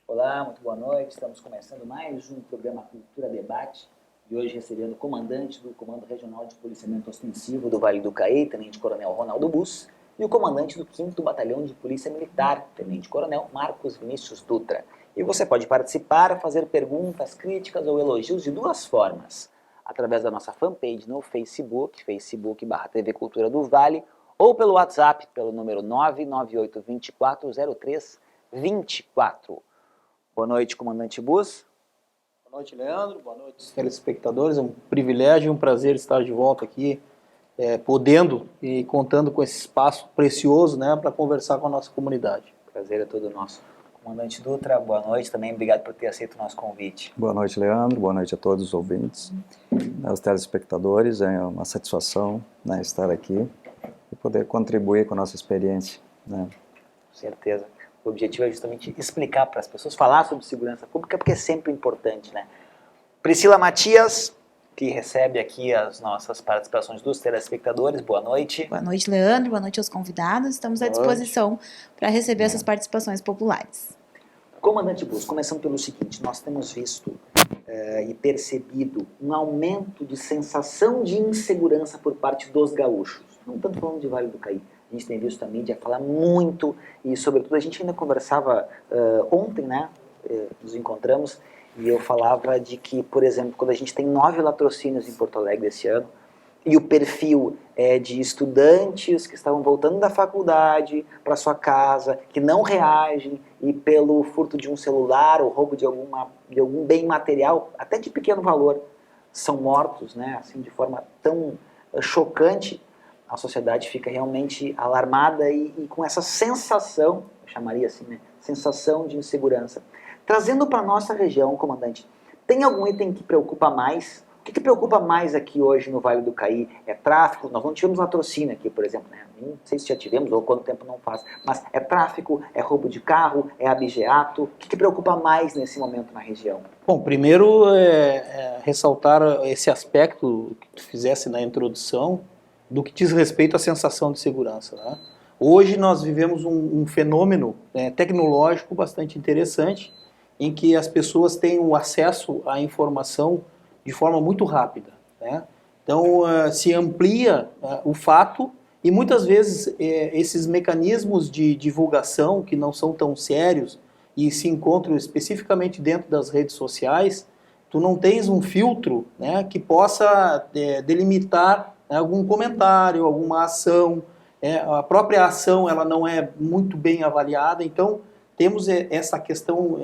Olá, muito boa noite. Estamos começando mais um programa Cultura Debate e hoje recebendo o comandante do Comando Regional de Policiamento Ostensivo do Vale do Caí, Tenente Coronel Ronaldo Bus, e o comandante do 5º Batalhão de Polícia Militar, Tenente Coronel Marcos Vinícius Dutra. E você pode participar, fazer perguntas, críticas ou elogios de duas formas. Através da nossa fanpage no Facebook, facebook.com/TV Cultura do Vale, ou pelo WhatsApp, pelo número 998240324. Boa noite, comandante Bus. Boa noite, Leandro. Boa noite, telespectadores. É um privilégio e um prazer estar de volta aqui, podendo e contando com esse espaço precioso, né, para conversar com a nossa comunidade. Prazer é todo nosso. Comandante Dutra, boa noite também. Obrigado por ter aceito o nosso convite. Boa noite, Leandro. Boa noite a todos os ouvintes, aos telespectadores. É uma satisfação, né, estar aqui e poder contribuir com a nossa experiência, né. Com certeza. O objetivo é justamente explicar para as pessoas, falar sobre segurança pública, porque é sempre importante, né? Priscila Matias, que recebe aqui as nossas participações dos telespectadores. Boa noite. Boa noite, Leandro. Boa noite aos convidados. Estamos à disposição para receber essas participações populares. Comandante Bus, começando pelo seguinte, nós temos visto e percebido um aumento de sensação de insegurança por parte dos gaúchos. Não tanto falando de Vale do Caí. A gente tem visto a mídia falar muito e, sobretudo, a gente ainda conversava ontem, né? Nos encontramos e eu falava de que, por exemplo, quando a gente tem 9 latrocínios em Porto Alegre esse ano e o perfil é de estudantes que estavam voltando da faculdade para sua casa, que não reagem e pelo furto de um celular ou roubo de algum bem material, até de pequeno valor, são mortos, né? Assim, de forma tão chocante, a sociedade fica realmente alarmada e com essa sensação, eu chamaria assim, né? Sensação de insegurança. Trazendo para a nossa região, comandante, tem algum item que preocupa mais? O que preocupa mais aqui hoje no Vale do Caí? É tráfico? Nós não tivemos latrocínio aqui, por exemplo, né? Não sei se já tivemos ou quanto tempo não faz, mas é tráfico, é roubo de carro, é abigeato? O que preocupa mais nesse momento na região? Bom, primeiro ressaltar esse aspecto que tu fizesse na introdução do que diz respeito à sensação de segurança, né? Hoje nós vivemos um fenômeno tecnológico bastante interessante, em que as pessoas têm o acesso à informação de forma muito rápida, né? Então se amplia o fato e muitas vezes esses mecanismos de divulgação que não são tão sérios e se encontram especificamente dentro das redes sociais, tu não tens um filtro, né, que possa delimitar algum comentário, alguma ação. A própria ação ela não é muito bem avaliada, então temos essa questão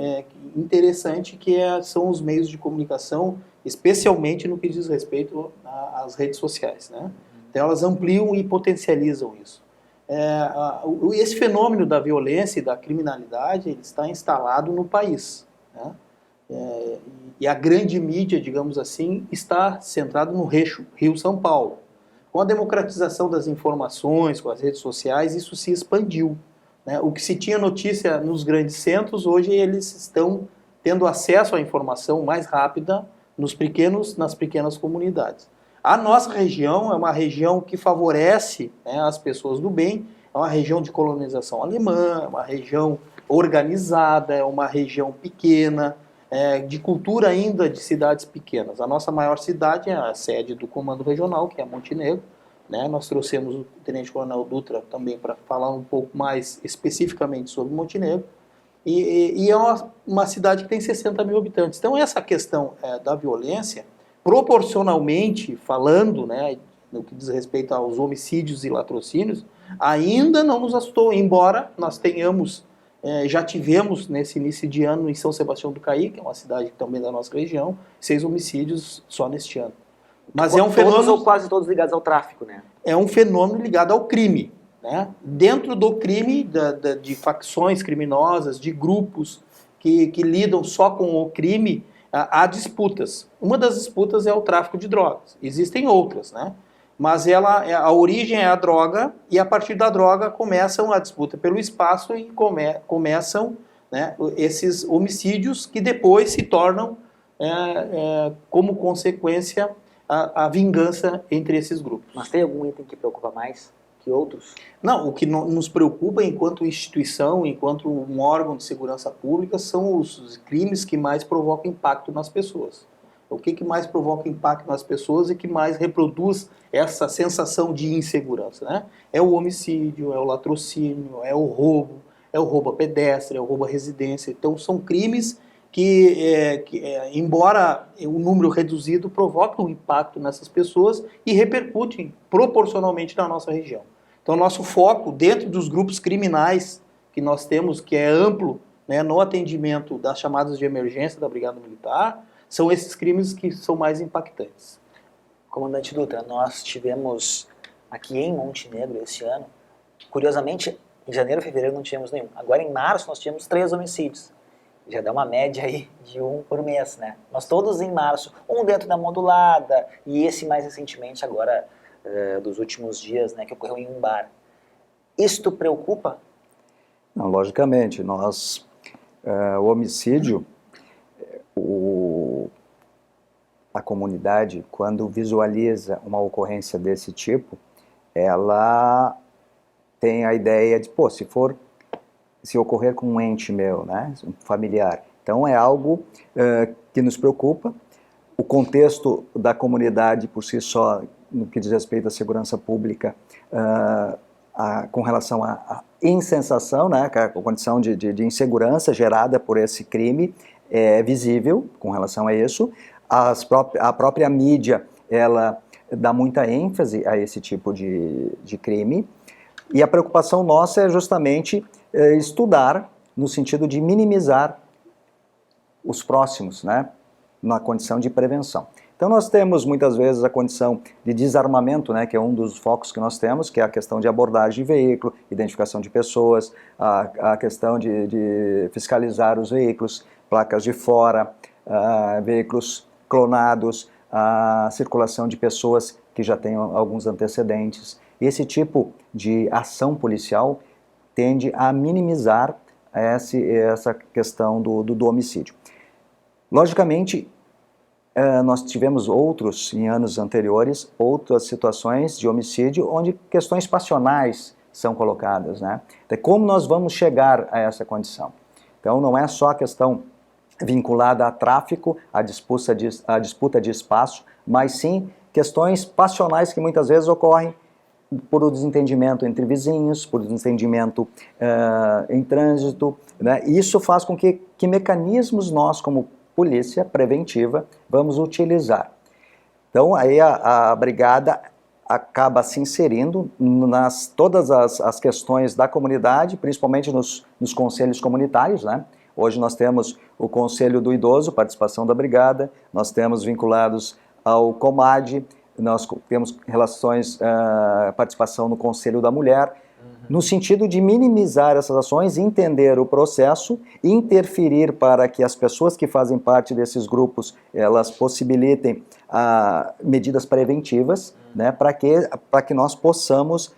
interessante que são os meios de comunicação, especialmente no que diz respeito às redes sociais, né? Então elas ampliam e potencializam isso. Esse fenômeno da violência e da criminalidade ele está instalado no país, né? E a grande mídia, digamos assim, está centrada no Rio-São Paulo. Com a democratização das informações, com as redes sociais, isso se expandiu, né? O que se tinha notícia nos grandes centros, hoje eles estão tendo acesso à informação mais rápida nas pequenas comunidades. A nossa região é uma região que favorece, né, as pessoas do bem, é uma região de colonização alemã, é uma região organizada, é uma região pequena, de cultura ainda de cidades pequenas. A nossa maior cidade é a sede do Comando Regional, que é Montenegro, né? Nós trouxemos o Tenente Coronel Dutra também para falar um pouco mais especificamente sobre Montenegro, e é uma cidade que tem 60 mil habitantes. Então essa questão da violência, proporcionalmente falando, né, no que diz respeito aos homicídios e latrocínios, ainda não nos assustou, embora nós tenhamos já tivemos, nesse início de ano, em São Sebastião do Caí, que é uma cidade também da nossa região, 6 homicídios só neste ano. Mas é um fenômeno... Todos ou quase todos ligados ao tráfico, né? É um fenômeno ligado ao crime, né? Dentro do crime, de facções criminosas, de grupos que lidam só com o crime, há disputas. Uma das disputas é o tráfico de drogas. Existem outras, né? Mas a origem é a droga, e a partir da droga começam a disputa pelo espaço e começam, né, esses homicídios que depois se tornam, como consequência, a vingança entre esses grupos. Mas tem algum item que preocupa mais? que outros? Não, o que nos preocupa enquanto instituição, enquanto um órgão de segurança pública, são os crimes que mais provocam impacto nas pessoas. O que mais provoca impacto nas pessoas e que mais reproduz essa sensação de insegurança, né? É o homicídio, é o latrocínio, é o roubo a pedestre, é o roubo à residência. Então são crimes que embora o número reduzido, provocam um impacto nessas pessoas e repercutem proporcionalmente na nossa região. Então nosso foco dentro dos grupos criminais que nós temos, que é amplo, né, no atendimento das chamadas de emergência da Brigada Militar, são esses crimes que são mais impactantes. Comandante Dutra, nós tivemos aqui em Montenegro esse ano, curiosamente, em janeiro e fevereiro não tivemos nenhum. Agora em março nós tivemos 3 homicídios. Já dá uma média aí de 1 por mês, né? Nós todos em março, um dentro da modulada e esse mais recentemente agora, dos últimos dias, né, que ocorreu em um bar. Isto preocupa? Não, logicamente, o homicídio, a comunidade, quando visualiza uma ocorrência desse tipo, ela tem a ideia de, pô, se ocorrer com um ente meu, né, um familiar. Então é algo que nos preocupa. O contexto da comunidade por si só, no que diz respeito à segurança pública, com relação à insensação, né, a condição de insegurança gerada por esse crime, é visível com relação a isso. A própria mídia, ela dá muita ênfase a esse tipo de crime. E a preocupação nossa é justamente estudar no sentido de minimizar os próximos, né, na condição de prevenção. Então nós temos muitas vezes a condição de desarmamento, né, que é um dos focos que nós temos, que é a questão de abordagem de veículo, identificação de pessoas, a questão de fiscalizar os veículos, placas de fora, veículos clonados, a circulação de pessoas que já têm alguns antecedentes. Esse tipo de ação policial tende a minimizar essa questão do homicídio. Logicamente, nós tivemos em anos anteriores, outras situações de homicídio onde questões passionais são colocadas, né? Então, como nós vamos chegar a essa condição? Então, não é só a questão vinculada a tráfico, a disputa de espaço, mas sim questões passionais que muitas vezes ocorrem por um desentendimento entre vizinhos, por um desentendimento em trânsito, né? Isso faz com que mecanismos nós, como polícia preventiva, vamos utilizar. Então, aí a brigada acaba se inserindo nas todas as questões da comunidade, principalmente nos conselhos comunitários, né? Hoje nós temos o Conselho do Idoso, participação da brigada, nós temos vinculados ao COMAD, nós temos participação no Conselho da Mulher, no sentido de minimizar essas ações, entender o processo, interferir para que as pessoas que fazem parte desses grupos, elas possibilitem medidas preventivas, né, para que nós possamos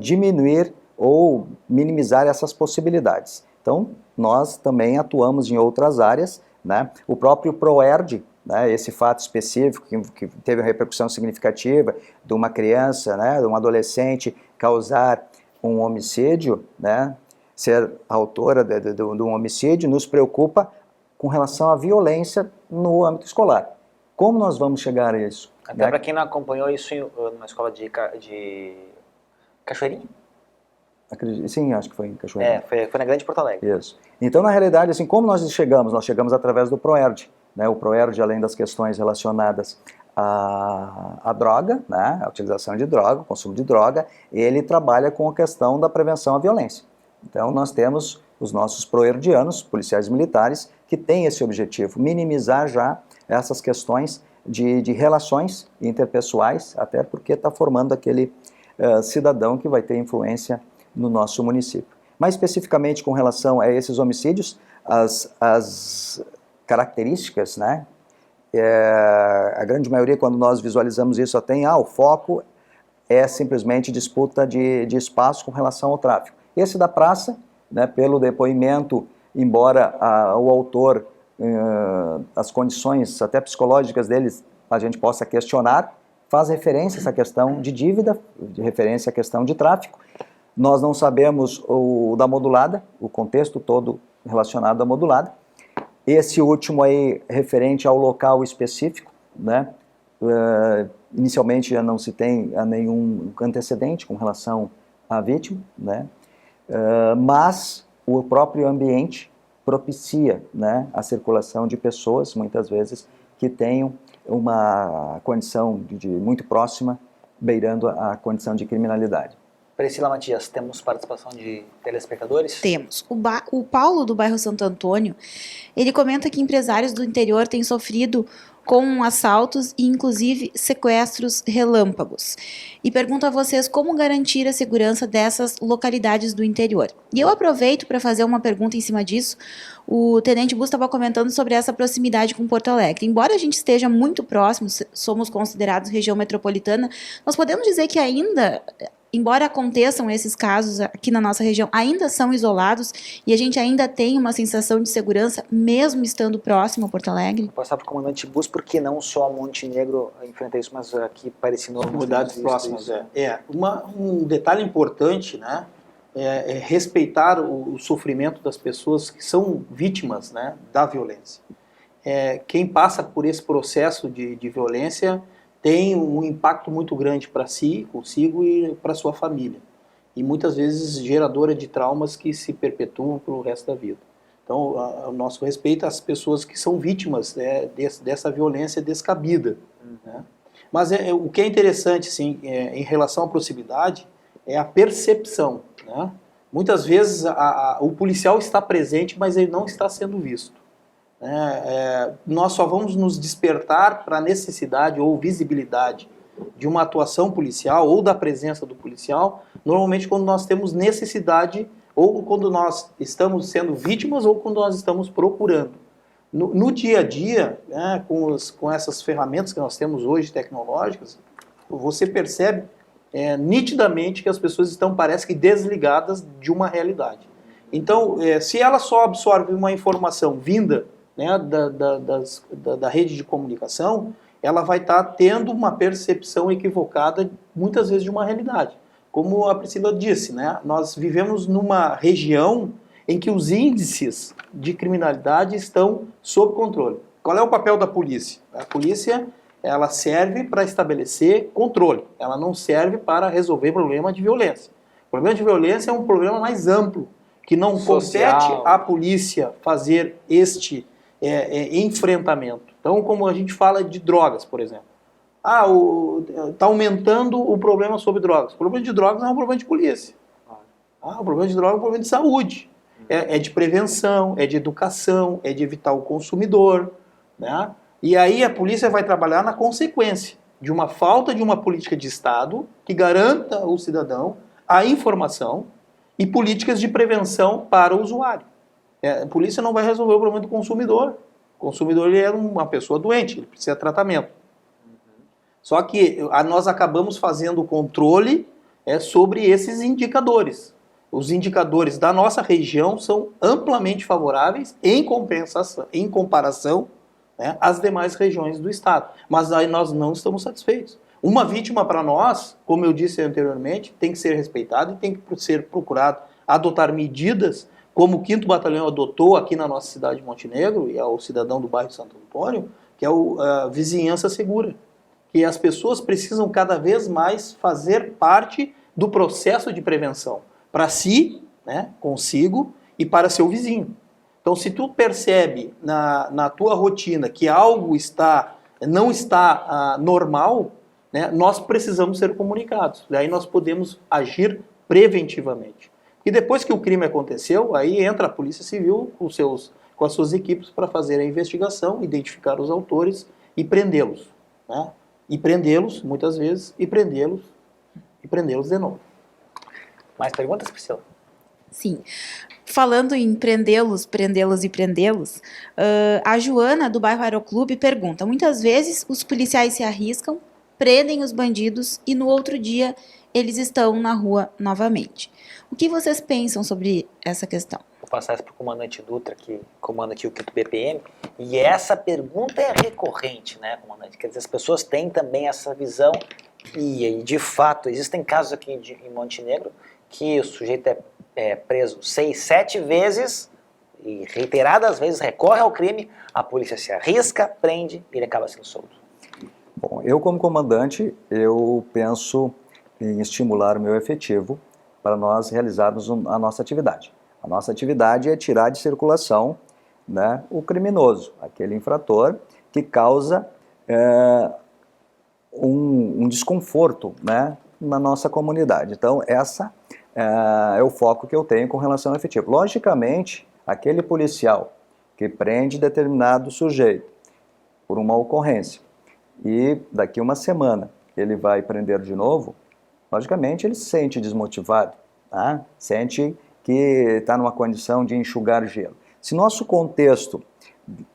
diminuir ou minimizar essas possibilidades. Então, nós também atuamos em outras áreas, né? O próprio PROERD, né, esse fato específico que teve uma repercussão significativa de uma criança, né, de um adolescente causar um homicídio, né, ser autora de um homicídio, nos preocupa com relação à violência no âmbito escolar. Como nós vamos chegar a isso? Até, né, para quem não acompanhou isso na escola de Cachoeirinha? Sim, acho que foi em Cachoeirinha. Foi na Grande Porto Alegre. Isso. Então, na realidade, assim, como nós chegamos? Nós chegamos através do PROERD. Né? O PROERD, além das questões relacionadas à droga, né? A utilização de droga, o consumo de droga, ele trabalha com a questão da prevenção à violência. Então, nós temos os nossos proerdianos, policiais militares, que têm esse objetivo, minimizar já essas questões de relações interpessoais, até porque está formando aquele cidadão que vai ter influência no nosso município. Mais especificamente com relação a esses homicídios, as características, né? A grande maioria, quando nós visualizamos isso, o foco é simplesmente disputa de espaço com relação ao tráfico. Esse da praça, né, pelo depoimento, embora o autor, as condições até psicológicas deles, a gente possa questionar, faz referência a essa questão de dívida, de referência à questão de tráfico. Nós não sabemos o da modulada, o contexto todo relacionado à modulada. Esse último aí, referente ao local específico, né? Inicialmente não se tem nenhum antecedente com relação à vítima, né? Mas o próprio ambiente propicia, né, a circulação de pessoas, muitas vezes, que tenham uma condição de muito próxima, beirando a condição de criminalidade. Priscila Matias, temos participação de telespectadores? Temos. O Paulo, do bairro Santo Antônio, ele comenta que empresários do interior têm sofrido com assaltos e, inclusive, sequestros relâmpagos. E pergunto a vocês como garantir a segurança dessas localidades do interior. E eu aproveito para fazer uma pergunta em cima disso. O Tenente Bus estava comentando sobre essa proximidade com Porto Alegre. Embora a gente esteja muito próximo, somos considerados região metropolitana, nós podemos dizer que ainda, embora aconteçam esses casos aqui na nossa região, ainda são isolados e a gente ainda tem uma sensação de segurança, mesmo estando próximo a Porto Alegre? Vou passar para o comandante Bus, porque não só Montenegro enfrenta isso, mas aqui parecendo Comunidades próximas, um detalhe importante, né, é respeitar o sofrimento das pessoas que são vítimas, né, da violência. Quem passa por esse processo de violência tem um impacto muito grande para si, consigo e para sua família. E muitas vezes geradora de traumas que se perpetuam pelo resto da vida. Então, o nosso respeito às pessoas que são vítimas, né, dessa violência descabida. Né? Mas o que é interessante, sim, em relação à proximidade, é a percepção. Né? Muitas vezes o policial está presente, mas ele não está sendo visto. Nós só vamos nos despertar para a necessidade ou visibilidade de uma atuação policial ou da presença do policial, normalmente quando nós temos necessidade ou quando nós estamos sendo vítimas ou quando nós estamos procurando. No dia a dia, né, com essas ferramentas que nós temos hoje tecnológicas, você percebe nitidamente que as pessoas estão, parece que, desligadas de uma realidade. Então, se ela só absorve uma informação vinda, né, da rede de comunicação, ela vai estar tendo uma percepção equivocada, muitas vezes, de uma realidade. Como a Priscila disse, né, nós vivemos numa região em que os índices de criminalidade estão sob controle. Qual é o papel da polícia? A polícia, ela serve para estabelecer controle, ela não serve para resolver problema de violência. O problema de violência é um problema mais amplo, que não compete à polícia fazer este enfrentamento. Então, como a gente fala de drogas, por exemplo. Está aumentando o problema sobre drogas. O problema de drogas não é um problema de polícia. O problema de drogas é um problema de saúde. É de prevenção, é de educação, é de evitar o consumidor. Né? E aí a polícia vai trabalhar na consequência de uma falta de uma política de Estado que garanta ao cidadão a informação e políticas de prevenção para o usuário. A polícia não vai resolver o problema do consumidor. O consumidor, ele é uma pessoa doente, ele precisa de tratamento. Só que nós acabamos fazendo o controle sobre esses indicadores. Os indicadores da nossa região são amplamente favoráveis em comparação, né, às demais regiões do estado. Mas aí nós não estamos satisfeitos. Uma vítima para nós, como eu disse anteriormente, tem que ser respeitada e tem que ser procurado adotar medidas como o 5º Batalhão adotou aqui na nossa cidade de Montenegro, e é o cidadão do bairro Santo Antônio, que é a vizinhança segura. Que as pessoas precisam cada vez mais fazer parte do processo de prevenção, para si, né, consigo, e para seu vizinho. Então, se tu percebe na tua rotina que algo não está normal, né, nós precisamos ser comunicados. Daí nós podemos agir preventivamente. E depois que o crime aconteceu, aí entra a Polícia Civil com as suas equipes para fazer a investigação, identificar os autores e prendê-los. Né? E prendê-los, muitas vezes, e prendê-los de novo. Mais perguntas, Priscila? Sim. Falando em prendê-los, a Joana, do bairro Aeroclube, pergunta: muitas vezes os policiais se arriscam, prendem os bandidos e no outro dia eles estão na rua novamente. O que vocês pensam sobre essa questão? Vou passar isso para o comandante Dutra, que comanda aqui o 5º BPM, e essa pergunta é recorrente, né, comandante? Quer dizer, as pessoas têm também essa visão, e de fato, existem casos aqui em Montenegro que o sujeito é preso 6, 7 vezes, e reiteradas vezes recorre ao crime, a polícia se arrisca, prende e ele acaba sendo solto. Bom, eu como comandante, eu penso em estimular o meu efetivo para nós realizarmos a nossa atividade. A nossa atividade é tirar de circulação, né, o criminoso, aquele infrator que causa um desconforto, né, na nossa comunidade. Então, essa é o foco que eu tenho com relação ao efetivo. Logicamente, aquele policial que prende determinado sujeito por uma ocorrência e daqui uma semana ele vai prender de novo, logicamente ele se sente desmotivado, tá? Sente que está numa condição de enxugar gelo. Se nosso contexto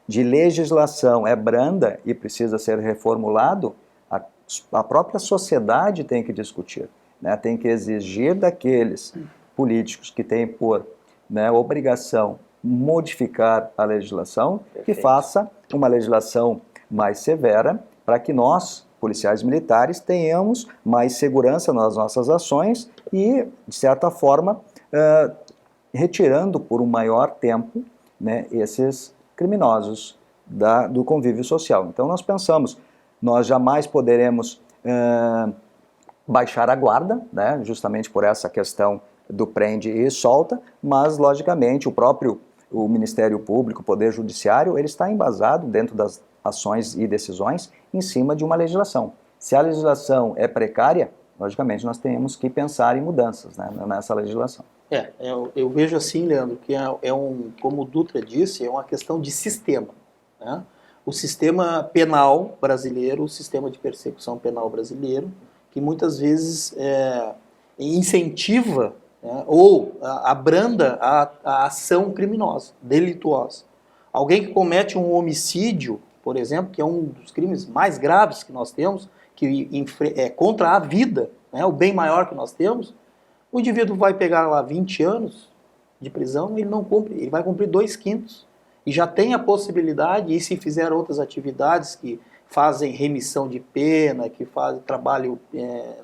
de legislação é branda e precisa ser reformulado, a própria sociedade tem que discutir, né? Tem que exigir daqueles políticos que têm por, né, obrigação modificar a legislação, que faça uma legislação mais severa para que nós, policiais militares, tenhamos mais segurança nas nossas ações e, de certa forma, retirando por um maior tempo, né, esses criminosos do convívio social. Então nós pensamos, nós jamais poderemos baixar a guarda, né, justamente por essa questão do prende e solta, mas logicamente o Ministério Público, o Poder Judiciário, ele está embasado dentro das ações e decisões em cima de uma legislação. Se a legislação é precária, logicamente nós temos que pensar em mudanças, né, nessa legislação. Eu vejo assim, Leandro, que como o Dutra disse, é uma questão de sistema, né? O sistema penal brasileiro, o sistema de persecução penal brasileiro, que muitas vezes incentiva, né, ou abranda a ação criminosa, delituosa. Alguém que comete um homicídio, por exemplo, que é um dos crimes mais graves que nós temos, que é contra a vida, né, o bem maior que nós temos, o indivíduo vai pegar lá 20 anos de prisão, ele não cumpre, ele vai cumprir 2/5. E já tem a possibilidade, e se fizer outras atividades que fazem remissão de pena, que fazem trabalho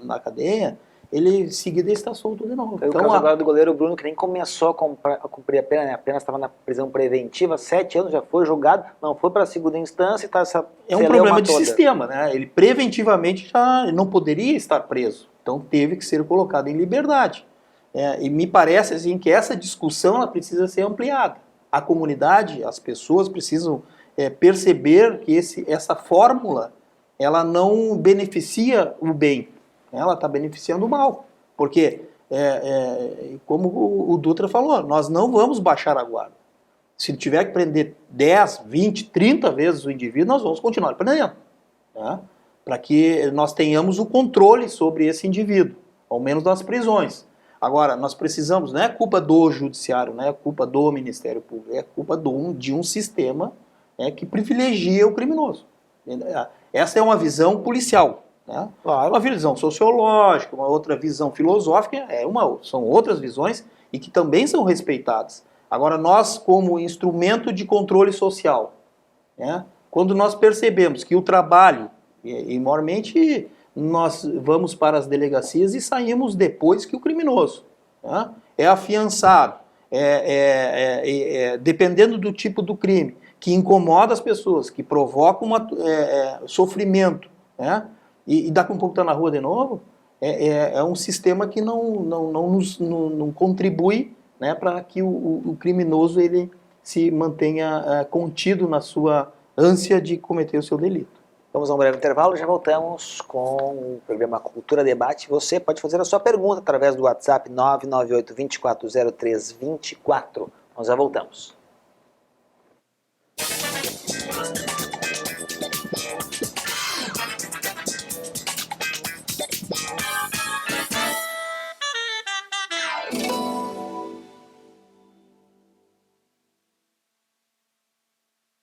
na cadeia, ele em seguida está solto de novo. Foi o caso agora do goleiro Bruno, que nem começou a cumprir a pena, né? Apenas estava na prisão preventiva, 7 anos, já foi julgado, não foi para a segunda instância e está essa É um problema de sistema, né? Ele preventivamente já não poderia estar preso, então teve que ser colocado em liberdade. E me parece assim, que essa discussão ela precisa ser ampliada. A comunidade, as pessoas precisam perceber que essa fórmula ela não beneficia o bem, ela está beneficiando o mal. Porque, como o Dutra falou, nós não vamos baixar a guarda. Se tiver que prender 10, 20, 30 vezes o indivíduo, nós vamos continuar prendendo, né? Para que nós tenhamos o controle sobre esse indivíduo, ao menos nas prisões. Agora, nós precisamos, não é culpa do judiciário, não é culpa do Ministério Público, é culpa de um sistema que privilegia o criminoso. Essa é uma visão policial, né? Claro. Uma visão sociológica, uma outra visão filosófica, são outras visões e que também são respeitadas. Agora, nós, como instrumento de controle social, né, quando nós percebemos que o trabalho, e maiormente nós vamos para as delegacias e saímos depois que o criminoso, né, é afiançado, dependendo do tipo do crime, que incomoda as pessoas, que provoca sofrimento, né, e daqui a pouco está na rua de novo, é um sistema que não contribui, né, para que o criminoso ele se mantenha contido na sua ânsia de cometer o seu delito. Vamos a um breve intervalo, já voltamos com o programa Cultura Debate. Você pode fazer a sua pergunta através do WhatsApp 998-240324. Nós já voltamos.